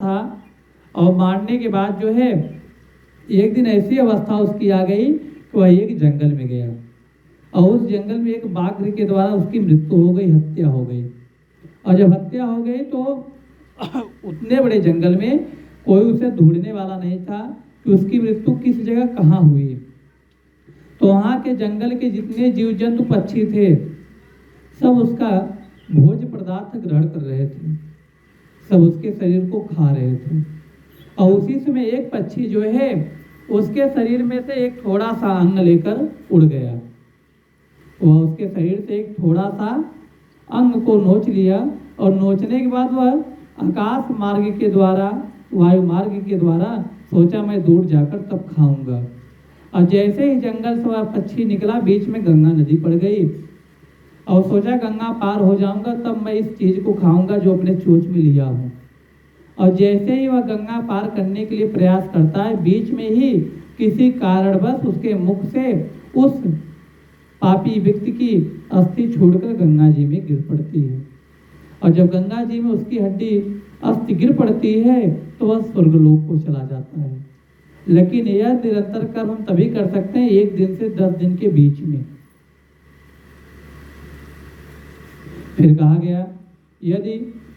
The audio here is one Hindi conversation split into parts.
था। और मारने के बाद जो है एक दिन ऐसी अवस्था उसकी आ गई कि वह एक जंगल में गया और उस जंगल में एक बाघ के द्वारा उसकी मृत्यु हो गई, हत्या हो गई। और जब हत्या हो गई तो उतने बड़े जंगल में कोई उसे ढूंढने वाला नहीं था कि उसकी मृत्यु किस जगह कहाँ हुई। तो वहाँ के जंगल के जितने जीव जंतु पक्षी थे सब उसका भोज्य पदार्थ ग्रहण कर रहे थे, सब उसके शरीर को खा रहे थे। और उसी समय एक पक्षी जो है उसके शरीर में से एक थोड़ा सा अंग लेकर उड़ गया। वह उसके शरीर से एक थोड़ा सा अंग को नोच लिया और नोचने के बाद वह आकाश मार्ग के द्वारा, वायु मार्ग के द्वारा सोचा मैं दूर जाकर तब खाऊंगा। और जैसे ही जंगल से वह पक्षी निकला बीच में गंगा नदी पड़ गई और सोचा गंगा पार हो जाऊंगा तब मैं इस चीज को खाऊंगा जो अपने चोंच में लिया हूँ। और जैसे ही वह गंगा पार करने के लिए प्रयास करता है बीच में ही किसी कारणवश उसके मुख से उस पापी व्यक्ति की अस्थि छूटकर गंगा जी में गिर पड़ती है। और जब गंगा जी में उसकी हड्डी अस्थि गिर पड़ती है तो वह स्वर्गलोक को चला जाता है। लेकिन यह निरंतर कर्म हम तभी कर सकते हैं 1 दिन से 10 दिन के बीच में। फिर कहा गया यदि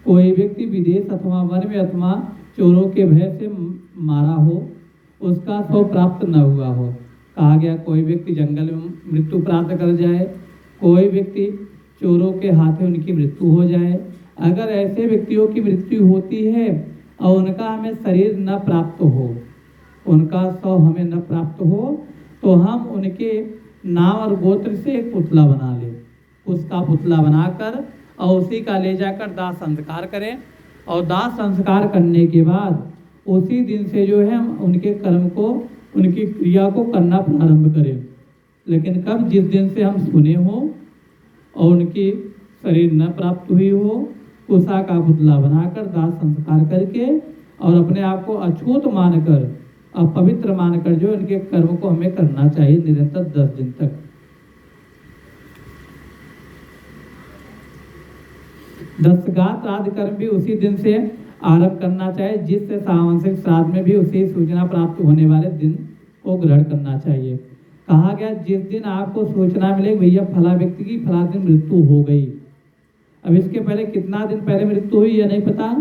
कोई व्यक्ति विदेश अथवा वन में अथवा चोरों के भय से मारा हो, उसका शव प्राप्त न हुआ हो। कहा गया कोई व्यक्ति जंगल में मृत्यु प्राप्त कर जाए, कोई व्यक्ति चोरों के हाथों उनकी मृत्यु हो जाए, अगर ऐसे व्यक्तियों की मृत्यु होती है और उनका हमें शरीर न प्राप्त हो, उनका शव हमें न प्राप्त हो, तो हम उनके नाम और गोत्र से एक पुतला बना लें, उसका पुतला बनाकर और उसी का ले जाकर दाह संस्कार करें। और दाह संस्कार करने के बाद उसी दिन से जो है हम उनके कर्म को, उनकी क्रिया को करना प्रारंभ करें। लेकिन कब? जिस दिन से हम सुने हो और उनकी शरीर न प्राप्त हुई हो, उषा का पुतला बनाकर दाह संस्कार करके और अपने आप को अछूत मानकर और पवित्र मानकर जो उनके कर्म को हमें करना चाहिए निरंतर 10 दिन तक। दशगात्र आदि कर्म भी उसी दिन से आरंभ करना चाहिए, जिससे सावंशिक श्राद्ध में भी उसी सूचना प्राप्त होने वाले दिन को ग्रहण करना चाहिए। कहा गया जिस दिन आपको सूचना मिले भैया फला व्यक्ति की फला दिन मृत्यु हो गई, अब इसके पहले कितना दिन पहले मृत्यु हुई यह नहीं पता,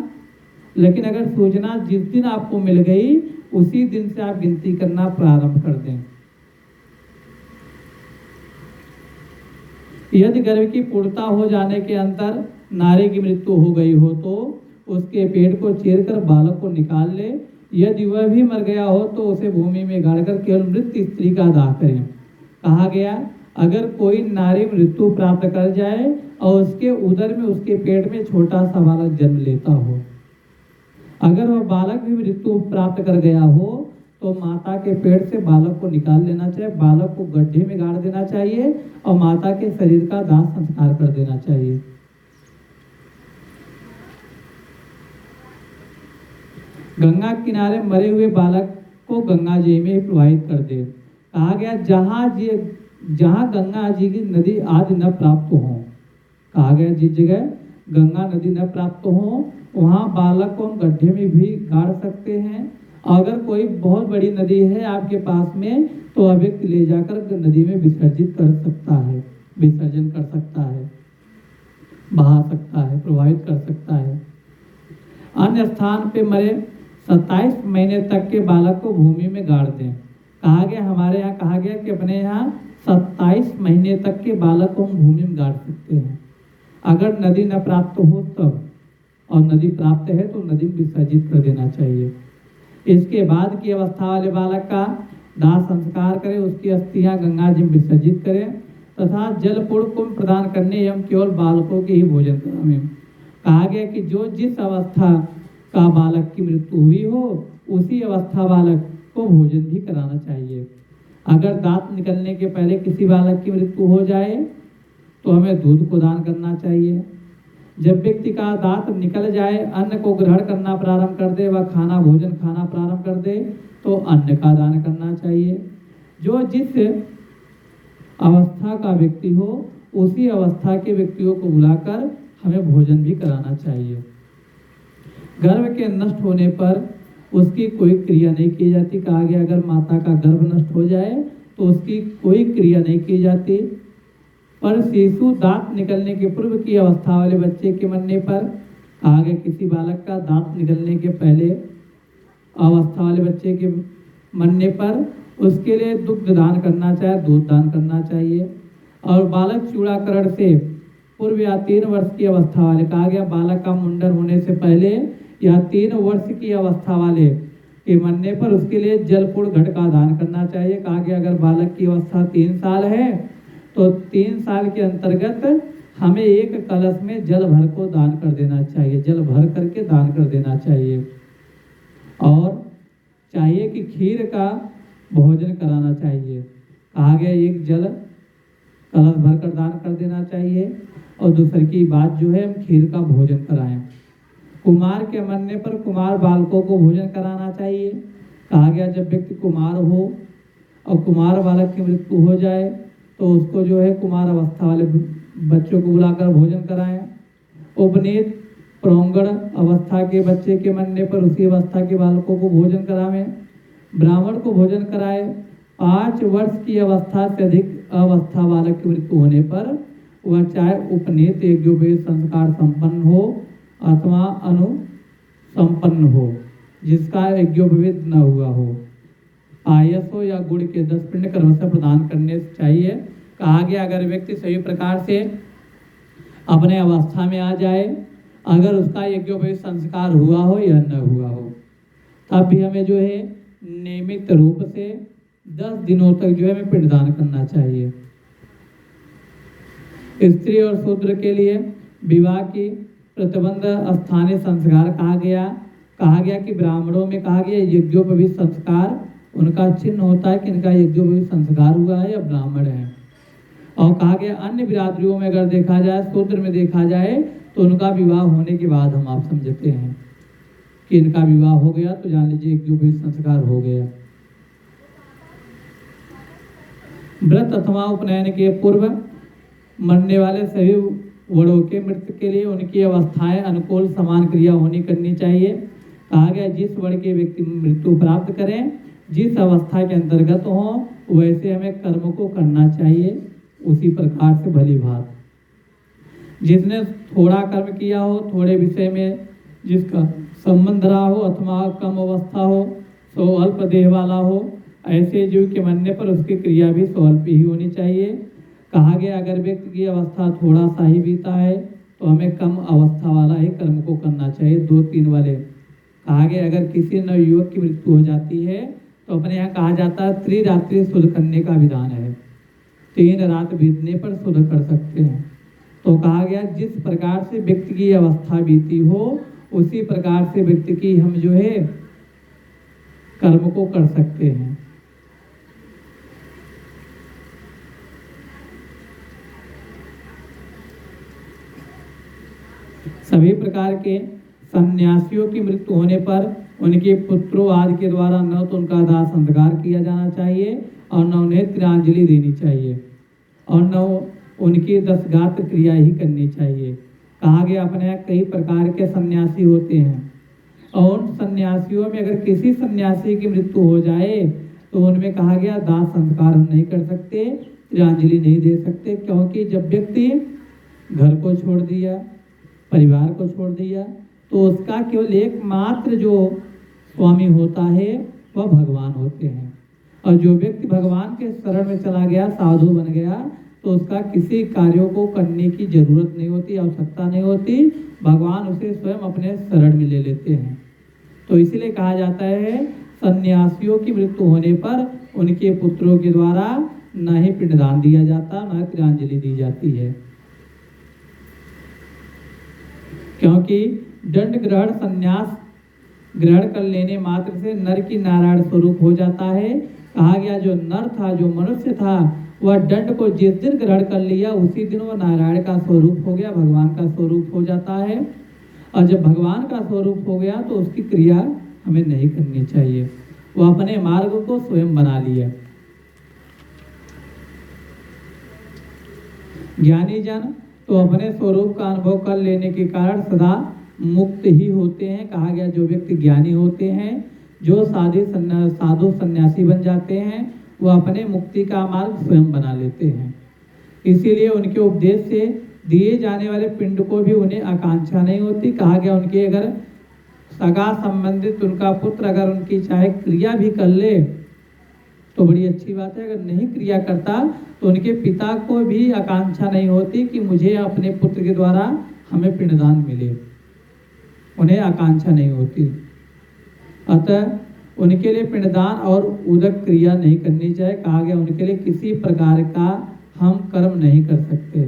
लेकिन अगर सूचना जिस दिन आपको मिल गई उसी दिन से आप गिनती करना प्रारंभ कर दें। यदि गर्भ की पूर्णता हो जाने के अंतर नारी की मृत्यु हो गई हो तो उसके पेट को चीरकर बालक को निकाल ले। यदि वह भी मर गया हो तो उसे भूमि में गाड़कर केवल मृत स्त्री का दाह करें। कहा गया अगर कोई नारी मृत्यु प्राप्त कर जाए और उसके उदर में, उसके पेट में छोटा सा बालक जन्म लेता हो, अगर वह बालक भी मृत्यु प्राप्त कर गया हो तो माता के पेट से बालक को निकाल लेना चाहिए, बालक को गड्ढे में गाड़ देना चाहिए और माता के शरीर का दाह संस्कार कर देना चाहिए। गंगा किनारे मरे हुए बालक को गंगा जी में प्रवाहित कर दे। कहा गया जहाँ गंगा जी की नदी आदि न प्राप्त हो, कहा गया जिस जगह गंगा नदी न प्राप्त हो वहाँ बालक को हम गड्ढे में भी गाड़ सकते हैं। अगर कोई बहुत बड़ी नदी है आपके पास में तो वह व्यक्ति ले जाकर नदी में विसर्जित कर सकता है, विसर्जन कर सकता है, बहा सकता है, प्रवाहित कर सकता है। अन्य स्थान पे मरे 27 महीने तक के बालक को भूमि में गाड़ दें। कहा गया हमारे यहाँ कहा गया कि अपने यहाँ 27 महीने तक के बालक को हम भूमि में गाड़ सकते हैं, अगर नदी न प्राप्त हो तब, और नदी प्राप्त है तो नदी में विसर्जित कर देना चाहिए। इसके बाद की अवस्था वाले बालक का दाह संस्कार करें, उसकी अस्थियां गंगा जी में विसर्जित करें तथा जल पूर्ण कुंभ प्रदान करने एवं केवल बालकों के ही भोजन करावें। कहा गया कि जो जिस अवस्था का बालक की मृत्यु हुई हो उसी अवस्था बालक को भोजन भी कराना चाहिए। अगर दांत निकलने के पहले किसी बालक की मृत्यु हो जाए तो हमें दूध को दान करना चाहिए। जब व्यक्ति का दांत निकल जाए, अन्न को ग्रहण करना प्रारंभ कर दे, वह खाना भोजन खाना प्रारंभ कर दे तो अन्न का दान करना चाहिए। जो जिस अवस्था का व्यक्ति हो उसी अवस्था के व्यक्तियों को बुलाकर हमें भोजन भी कराना चाहिए। गर्भ के नष्ट होने पर उसकी कोई क्रिया नहीं की जाती। कहा गया अगर माता का गर्भ नष्ट हो जाए तो उसकी कोई क्रिया नहीं की जाती। पर शिशु दांत निकलने के पूर्व की अवस्था वाले बच्चे के मरने पर, आगे किसी बालक का दांत निकलने के पहले अवस्था वाले बच्चे के मरने पर उसके लिए दुग्ध दान करना चाहिए, दूध दान करना चाहिए। और बालक चूड़ाकरण से पूर्व या 3 वर्ष की अवस्था वाले, कहा गया बालक का मुंडन होने से पहले या 3 वर्ष की अवस्था वाले के मरने पर उसके लिए जलपूर्ण घट का दान करना चाहिए। कहा गया अगर बालक की अवस्था 3 साल है तो 3 साल के अंतर्गत हमें एक कलश में जल भर को दान कर देना चाहिए, जल भर करके दान कर देना चाहिए। और चाहिए कि खीर का भोजन कराना चाहिए। कहा गया एक जल कलश भर कर दान कर देना चाहिए। और दूसरी की बात जो है हम खीर का भोजन कराएं। कुमार के मरने पर कुमार बालकों को भोजन कराना चाहिए। कहा गया जब व्यक्ति कुमार हो और कुमार बालक की मृत्यु हो जाए तो उसको जो है कुमार अवस्था वाले बच्चों को बुलाकर भोजन कराएं। उपनीत प्रौंगण अवस्था के बच्चे के मरने पर उसी अवस्था के बालकों को भोजन करावें। ब्राह्मण को भोजन कराए। 5 वर्ष की अवस्था से अधिक अवस्था बालक की मृत्यु होने पर वह चाहे उपनीत यज्ञोपवीत संस्कार संपन्न हो अथवा अनुसंपन्न हो, जिसका यज्ञोपवीत न हुआ हो, पायस हो या गुड़ के 10 पिंड क्रमशः प्रदान करने चाहिए। कहा गया अगर व्यक्ति सही प्रकार से अपने अवस्था में आ जाए, अगर उसका यज्ञोपवीत संस्कार हुआ हो या न हुआ हो, तब भी हमें जो है नियमित रूप से 10 दिनों तक जो है हमें पिंडदान करना चाहिए। स्त्री और शूद्र के लिए विवाह की प्रतिबंध स्थानीय संस्कार कहा गया कि ब्राह्मणों में कहा गया यज्ञोपवीत संस्कार उनका चिन्ह होता है कि इनका यज्ञोपवीत संस्कार हुआ है या ब्राह्मण है। और कहा गया अन्य बिरादरियों में अगर देखा जाए, शूद्र में देखा जाए तो उनका विवाह होने के बाद हम आप समझते हैं कि इनका विवाह हो गया तो जान लीजिए यज्ञोपवीत संस्कार हो गया। व्रत अथवा उपनयन के पूर्व मरने वाले सभी वड़ों के मृत्यु के लिए उनकी अवस्थाएं अनुकूल समान क्रिया होनी करनी चाहिए। कहा गया जिस वड़ के व्यक्ति मृत्यु प्राप्त करें, जिस अवस्था के अंतर्गत हो, वैसे हमें कर्म को करना चाहिए उसी प्रकार से भली भांति। जिसने थोड़ा कर्म किया हो, थोड़े विषय में जिसका संबंध रहा हो अथवा कम अवस्था हो, सो अल्प देह वाला हो, ऐसे जीव के मरने पर उसकी क्रिया भी स्वल्प ही होनी चाहिए। कहा गया अगर व्यक्ति की अवस्था थोड़ा सा ही बीता है तो हमें कम अवस्था वाला ही कर्म को करना चाहिए, 2-3 वाले। कहा गया अगर किसी नवयुवक की मृत्यु हो जाती है तो अपने यहाँ कहा जाता है त्रिरात्रि शुद्ध करने का विधान है, 3 रात बीतने पर शुद्ध कर सकते हैं। तो कहा गया जिस प्रकार से व्यक्ति की अवस्था बीती हो उसी प्रकार से व्यक्ति की हम जो है कर्म को कर सकते हैं। सभी प्रकार के सन्यासियों की मृत्यु होने पर उनके पुत्रों आदि के द्वारा न तो उनका दाह संस्कार किया जाना चाहिए और न उन्हें तिलांजलि देनी चाहिए और न उनकी 10 गात्र क्रिया ही करनी चाहिए। कहा गया अपने यहाँ कई प्रकार के सन्यासी होते हैं और उन सन्यासियों में अगर किसी सन्यासी की मृत्यु हो जाए तो उनमें कहा गया दाह संस्कार हम नहीं कर सकते, तिलांजलि नहीं दे सकते, क्योंकि जब व्यक्ति घर को छोड़ दिया, परिवार को छोड़ दिया तो उसका केवल एकमात्र जो स्वामी होता है वह भगवान होते हैं। और जो व्यक्ति भगवान के शरण में चला गया, साधु बन गया, तो उसका किसी कार्यों को करने की जरूरत नहीं होती, आवश्यकता नहीं होती, भगवान उसे स्वयं अपने शरण में ले लेते हैं। तो इसीलिए कहा जाता है सन्यासियों की मृत्यु होने पर उनके पुत्रों के द्वारा न ही पिंडदान दिया जाता, न तिलांजलि दी जाती है, क्योंकि दंड ग्रहण संन्यास ग्रहण कर लेने मात्र से नर की नारायण स्वरूप हो जाता है। कहा गया जो नर था, जो मनुष्य था, वह दंड को जिस दिन ग्रहण कर लिया उसी दिन वह नारायण का स्वरूप हो गया, भगवान का स्वरूप हो जाता है। और जब भगवान का स्वरूप हो गया तो उसकी क्रिया हमें नहीं करनी चाहिए, वो अपने मार्ग को स्वयं बना लिया। ज्ञानी जन तो अपने स्वरूप का अनुभव कर लेने के कारण सदा मुक्त ही होते हैं। कहा गया जो व्यक्ति ज्ञानी होते हैं, जो साधु सन्यासी बन जाते हैं, वो अपने मुक्ति का मार्ग स्वयं बना लेते हैं। इसीलिए उनके उपदेश से दिए जाने वाले पिंड को भी उन्हें आकांक्षा नहीं होती। कहा गया उनके अगर सगा संबंधित उनका पुत्र अगर उनकी चाहे क्रिया भी कर ले तो बड़ी अच्छी बात है, अगर नहीं क्रिया करता तो उनके पिता को भी आकांक्षा नहीं होती कि मुझे अपने पुत्र के द्वारा हमें पिंडदान मिले, उन्हें आकांक्षा नहीं होती। अतः उनके लिए पिंडदान और उदक क्रिया नहीं करनी चाहिए। कहा गया उनके लिए किसी प्रकार का हम कर्म नहीं कर सकते,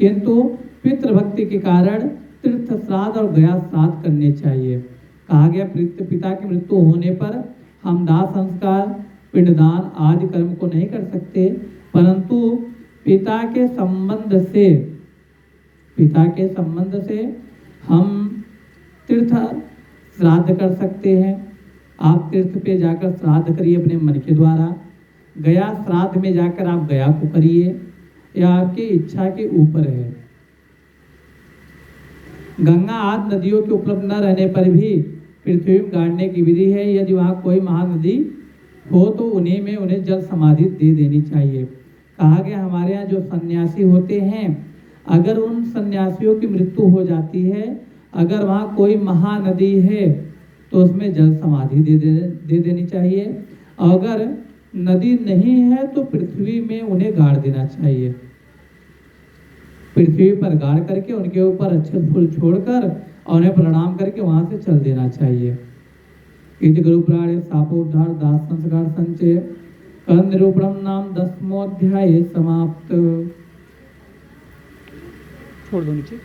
किंतु पितृभक्ति के कारण तीर्थ श्राद्ध और गया श्राद्ध करने चाहिए। कहा गया पिता की मृत्यु होने पर हम दाह संस्कार, पिंडदान आदि कर्म को नहीं कर सकते, परंतु पिता के संबंध से हम तीर्थ श्राद्ध कर सकते हैं। आप तीर्थ पे जाकर श्राद्ध करिए अपने मन के द्वारा, गया श्राद्ध में जाकर आप गया को करिए, यह आपकी इच्छा के ऊपर है। गंगा आदि नदियों के उपलब्ध न रहने पर भी पृथ्वी में गाड़ने की विधि है। यदि वहाँ कोई महानदी हो तो उन्हें जल समाधि दे देनी चाहिए। कहा गया हमारे यहाँ जो सन्यासी होते हैं, अगर उन सन्यासियों की मृत्यु हो जाती है, अगर वहाँ कोई महानदी है तो उसमें जल समाधि दे देनी चाहिए। अगर नदी नहीं है तो पृथ्वी में उन्हें गाड़ देना चाहिए। पृथ्वी पर गाड़ करके उनके ऊपर अच्छे फूल छोड़कर और उन्हें प्रणाम करके वहां से चल देना चाहिए। इति गुरु पुराणे शापोद्धार दास संस्कार संचय कर्ण निरूपणम नाम 10वां अध्याय समाप्त। छोड़ दो नीचे।